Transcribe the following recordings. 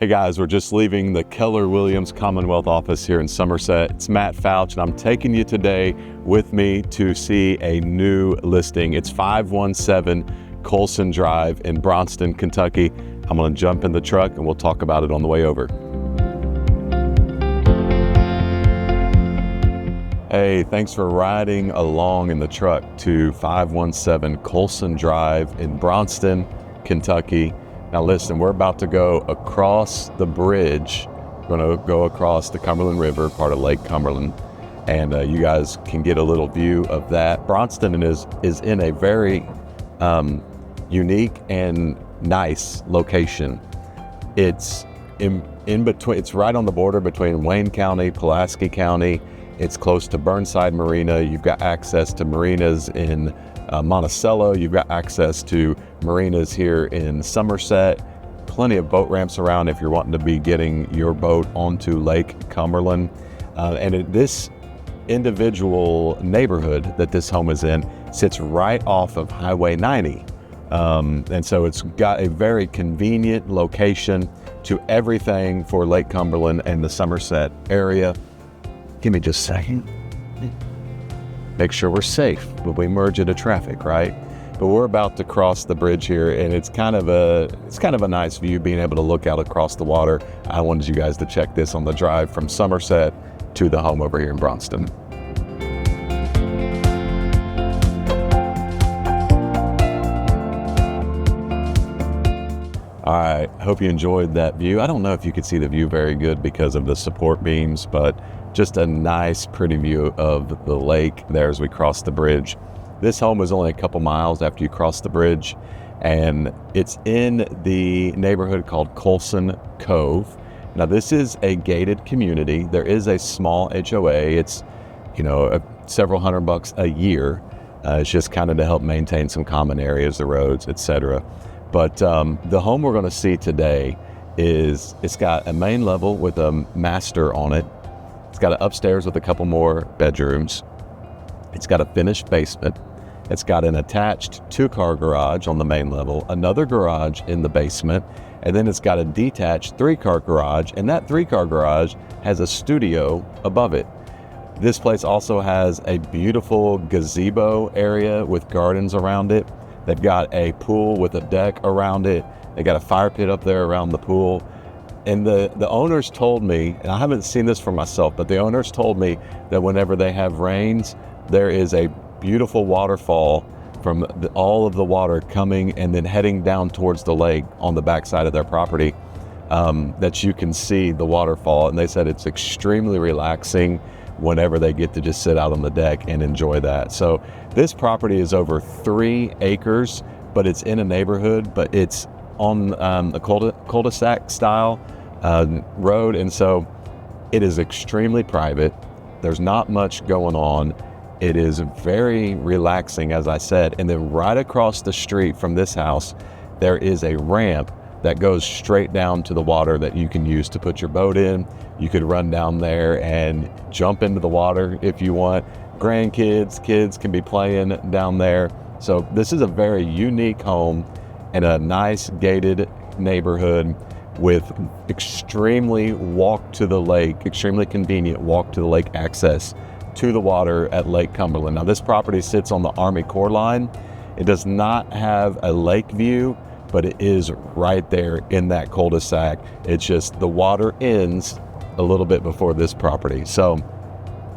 Hey guys, we're just leaving the Keller Williams Commonwealth office here in Somerset. It's Matt Fouch, and I'm taking you today with me to see a new listing. It's 517 Colson Drive in Braunston, Kentucky. I'm gonna jump in the truck and we'll talk about it on the way over. Hey, thanks for riding along in the truck to 517 Colson Drive in Braunston, Kentucky. Now listen, we're about to go across the bridge. We're gonna go across the Cumberland River, part of Lake Cumberland, and you guys can get a little view of that. Braunston is in a very unique and nice location. It's in between. It's right on the border between Wayne County, Pulaski County. It's close to Burnside Marina. You've got access to marinas in Monticello. You've got access to marinas here in Somerset. Plenty of boat ramps around if you're wanting to be getting your boat onto Lake Cumberland. This individual neighborhood that this home is in sits right off of Highway 90. And so it's got a very convenient location to everything for Lake Cumberland and the Somerset area. Give me just a second. Make sure we're safe when we merge into traffic, right? But we're about to cross the bridge here, and it's kind of a nice view being able to look out across the water. I wanted you guys to check this on the drive from Somerset to the home over here in Braunston. All right, hope you enjoyed that view. I don't know if you could see the view very good because of the support beams, but just a nice, pretty view of the lake there as we cross the bridge. This home is only a couple miles after you cross the bridge, and it's in the neighborhood called Colson Cove. Now, this is a gated community. There is a small HOA. It's, several $100 a year. It's just kind of to help maintain some common areas, the roads, etc. But the home we're going to see today it's got a main level with a master on it. It's got an upstairs with a couple more bedrooms. It's got a finished basement. It's got an attached 2-car garage on the main level, another garage in the basement, and then it's got a detached 3-car garage, and that 3-car garage has a studio above it. This place also has a beautiful gazebo area with gardens around it. They've got a pool with a deck around it. They got a fire pit up there around the pool. And the owners told me, and I haven't seen this for myself, but the owners told me that whenever they have rains, there is a beautiful waterfall from all of the water coming and then heading down towards the lake on the backside of their property, that you can see the waterfall. And they said it's extremely relaxing whenever they get to just sit out on the deck and enjoy that. So this property is over 3 acres, but it's in a neighborhood, but it's on a cul-de-sac style road, and so it is extremely private. There's not much going on. It is very relaxing, as I said. And then right across the street from this house, there is a ramp that goes straight down to the water that you can use to put your boat in. You could run down there and jump into the water if you want. Grandkids, kids can be playing down there. So this is a very unique home in a nice gated neighborhood with extremely convenient walk to the lake access to the water at Lake Cumberland. Now, this property sits on the Army Corps line. It does not have a lake view, but it is right there in that cul-de-sac. It's just the water ends a little bit before this property. So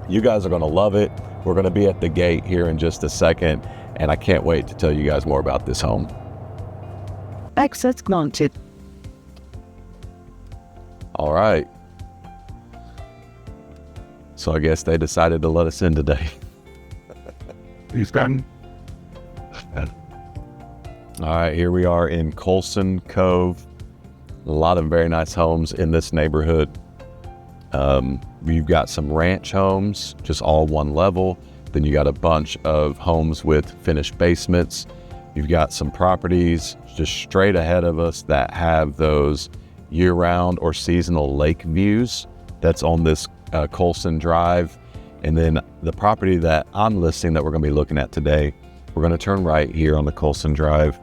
you guys are gonna love it. We're gonna be at the gate here in just a second, and I can't wait to tell you guys more about this home. Access granted. All right. So I guess they decided to let us in today. He's done. All right, here we are in Colson Cove. A lot of very nice homes in this neighborhood. You've got some ranch homes, just all one level. Then you got a bunch of homes with finished basements. You've got some properties just straight ahead of us that have those year-round or seasonal lake views. That's on this Colson Drive. And then the property that I'm listing that we're going to be looking at today, we're going to turn right here on the Colson Drive.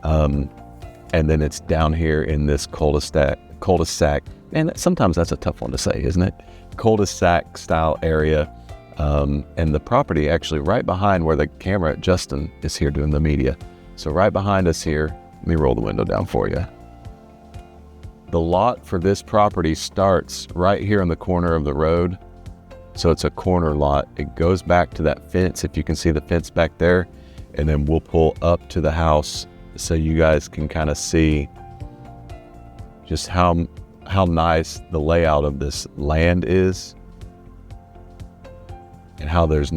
And then it's down here in this cul-de-sac cul-de-sac, and sometimes that's a tough one to say, isn't it? Cul-de-sac style area. And the property actually right behind where the camera, Justin is here doing the media. So right behind us here, let me roll the window down for you. The lot for this property starts right here in the corner of the road. So it's a corner lot. It goes back to that fence, if you can see the fence back there, and then we'll pull up to the house so you guys can kind of see just how nice the layout of this land is, and how there's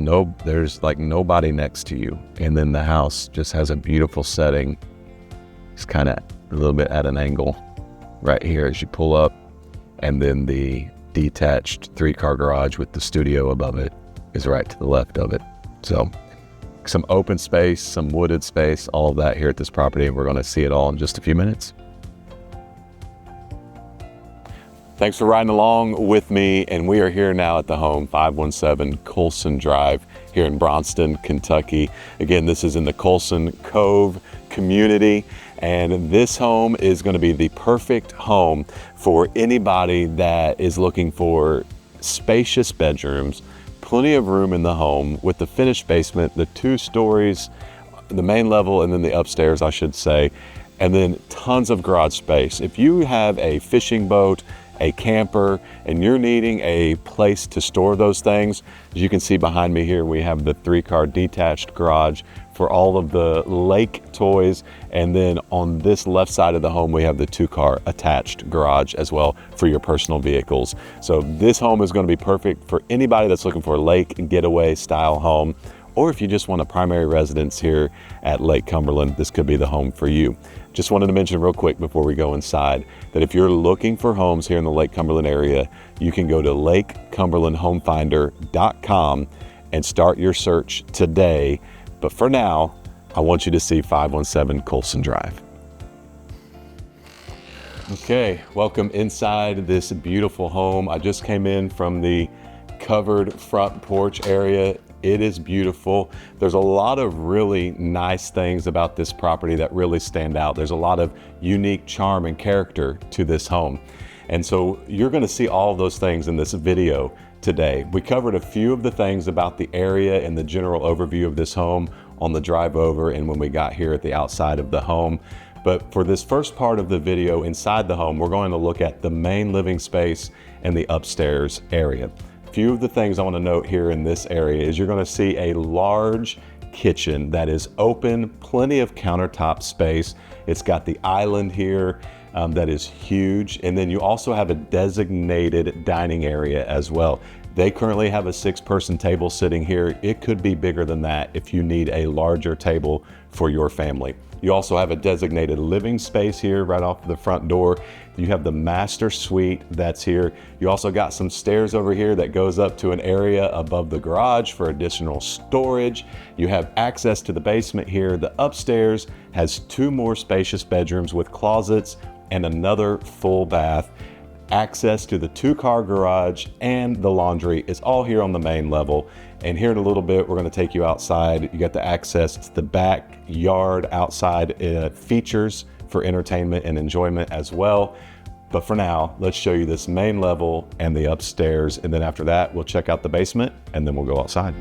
like nobody next to you. And then the house just has a beautiful setting. It's kind of a little bit at an angle right here as you pull up, and then the detached 3-car garage with the studio above it is right to the left of it. So some open space, some wooded space, all of that here at this property, and we're going to see it all in just a few minutes. Thanks for riding along with me, and we are here now at the home, 517 Colson Drive here in Braunston, Kentucky. Again, this is in the Colson Cove community, and this home is going to be the perfect home for anybody that is looking for spacious bedrooms, plenty of room in the home with the finished basement, the 2 stories, the main level, and then the upstairs, I should say, and then tons of garage space. If you have a fishing boat, a camper, and you're needing a place to store those things, as you can see behind me here, we have the 3-car detached garage for all of the lake toys. And then on this left side of the home, we have the 2-car attached garage as well for your personal vehicles. So this home is going to be perfect for anybody that's looking for a lake getaway style home, or if you just want a primary residence here at Lake Cumberland, this could be the home for you. Just wanted to mention real quick before we go inside that if you're looking for homes here in the Lake Cumberland area, you can go to lakecumberlandhomefinder.com and start your search today. But for now, I want you to see 517 Colson Drive. Okay, welcome inside this beautiful home. I just came in from the covered front porch area. It is beautiful. There's a lot of really nice things about this property that really stand out. There's a lot of unique charm and character to this home. And so you're going to see all of those things in this video today. We covered a few of the things about the area and the general overview of this home on the drive over and when we got here at the outside of the home. But for this first part of the video inside the home, we're going to look at the main living space and the upstairs area. A few of the things I want to note here in this area is you're going to see a large kitchen that is open, plenty of countertop space. It's got the island here that is huge. And then you also have a designated dining area as well. They currently have a 6-person table sitting here. It could be bigger than that if you need a larger table for your family. You also have a designated living space here right off the front door. You have the master suite that's here. You also got some stairs over here that goes up to an area above the garage for additional storage. You have access to the basement here. The upstairs has 2 more spacious bedrooms with closets and another full bath. Access to the 2-car garage and the laundry is all here on the main level. And here in a little bit, we're going to take you outside. You got the access to the backyard outside features for entertainment and enjoyment as well. But for now, let's show you this main level and the upstairs. And then after that, we'll check out the basement and then we'll go outside.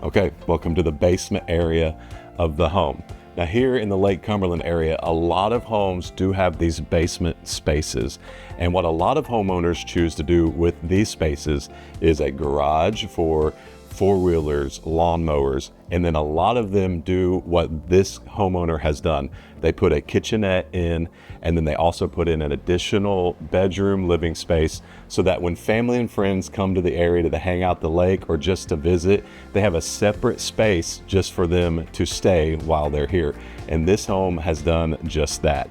Okay, welcome to the basement area of the home. Now here in the Lake Cumberland area, a lot of homes do have these basement spaces. And what a lot of homeowners choose to do with these spaces is a garage for four-wheelers, lawnmowers, and then a lot of them do what this homeowner has done. They put a kitchenette in, and then they also put in an additional bedroom living space so that when family and friends come to the area to hang out the lake or just to visit, they have a separate space just for them to stay while they're here. And this home has done just that.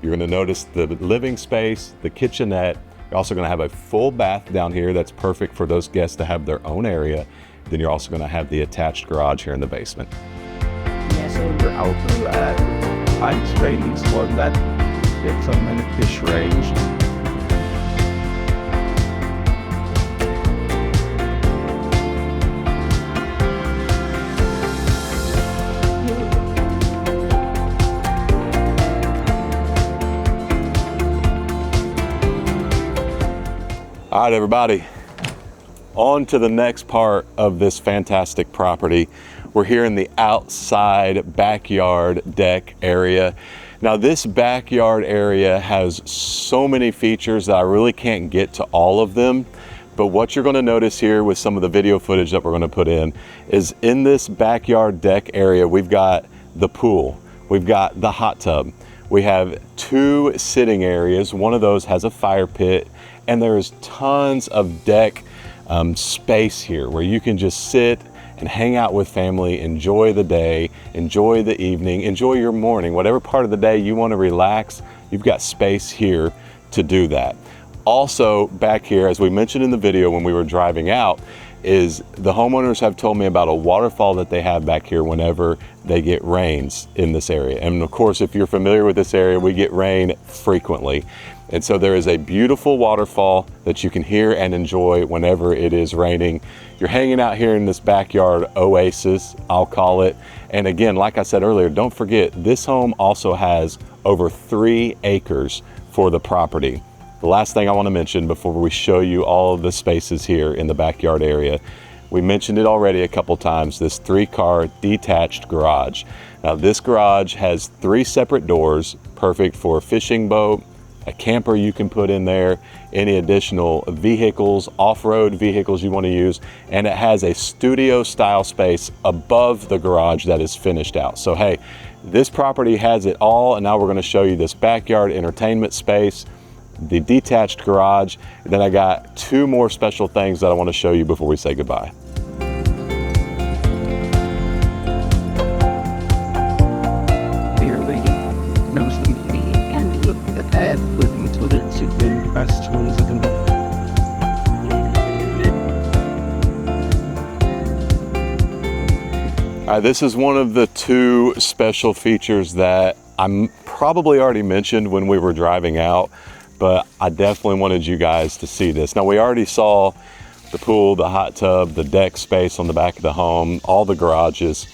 You're going to notice the living space, the kitchenette. You're also going to have a full bath down here that's perfect for those guests to have their own area. Then you're also going to have the attached garage here in the basement. Yes, over height ratings for that different fish range. All right, everybody. On to the next part of this fantastic property. We're here in the outside backyard deck area. Now this backyard area has so many features that I really can't get to all of them. But what you're going to notice here with some of the video footage that we're going to put in is in this backyard deck area, we've got the pool, we've got the hot tub, we have two sitting areas. One of those has a fire pit, and there's tons of deck space here where you can just sit and hang out with family, enjoy the day, enjoy the evening, enjoy your morning, whatever part of the day you want to relax, you've got space here to do that. Also back here, as we mentioned in the video when we were driving out, is the homeowners have told me about a waterfall that they have back here whenever they get rains in this area. And of course, if you're familiar with this area, we get rain frequently. And so there is a beautiful waterfall that you can hear and enjoy whenever it is raining. You're hanging out here in this backyard oasis, I'll call it. And again, like I said earlier, don't forget, this home also has over 3 acres for the property. The last thing I want to mention before we show you all of the spaces here in the backyard area, we mentioned it already a couple times, this 3-car detached garage. Now this garage has 3 separate doors, perfect for a fishing boat, a camper you can put in there, any additional vehicles, off-road vehicles you want to use, and it has a studio style space above the garage that is finished out. So hey, this property has it all, and now we're going to show you this backyard entertainment space, the detached garage, and then I got 2 more special things that I want to show you before we say goodbye. All right, this is one of the 2 special features that I'm probably already mentioned when we were driving out, but I definitely wanted you guys to see this. Now we already saw the pool, the hot tub, the deck space on the back of the home, all the garages.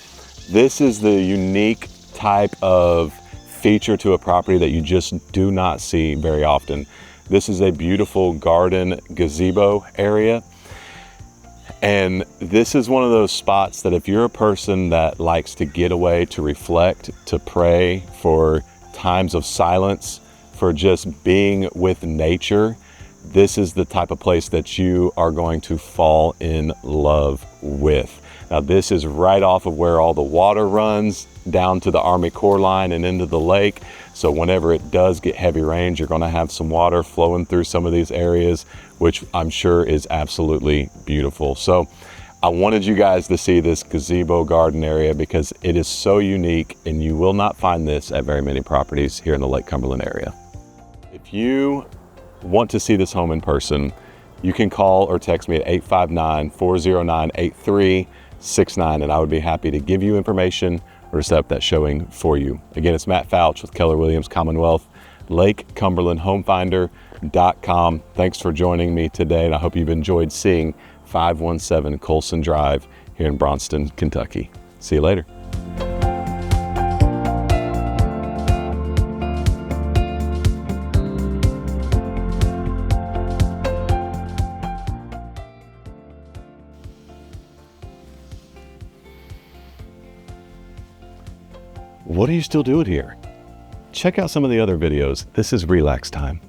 This is the unique type of feature to a property that you just do not see very often. This is a beautiful garden gazebo area. And this is one of those spots that if you're a person that likes to get away, to reflect, to pray, for times of silence, for just being with nature, this is the type of place that you are going to fall in love with. Now this is right off of where all the water runs down to the Army Corps line and into the lake. So whenever it does get heavy rains, you're going to have some water flowing through some of these areas, which I'm sure is absolutely beautiful. So I wanted you guys to see this gazebo garden area because it is so unique, and you will not find this at very many properties here in the Lake Cumberland area. If you want to see this home in person, you can call or text me at 859-409-8369, and I would be happy to give you information or set up that showing for you. Again, it's Matt Fouch with Keller Williams Commonwealth, LakeCumberlandHomefinder.com. Thanks for joining me today, and I hope you've enjoyed seeing 517 Colson Drive here in Braunston, Kentucky. See you later. what are you still doing here? Check out some of the other videos. This is relax time.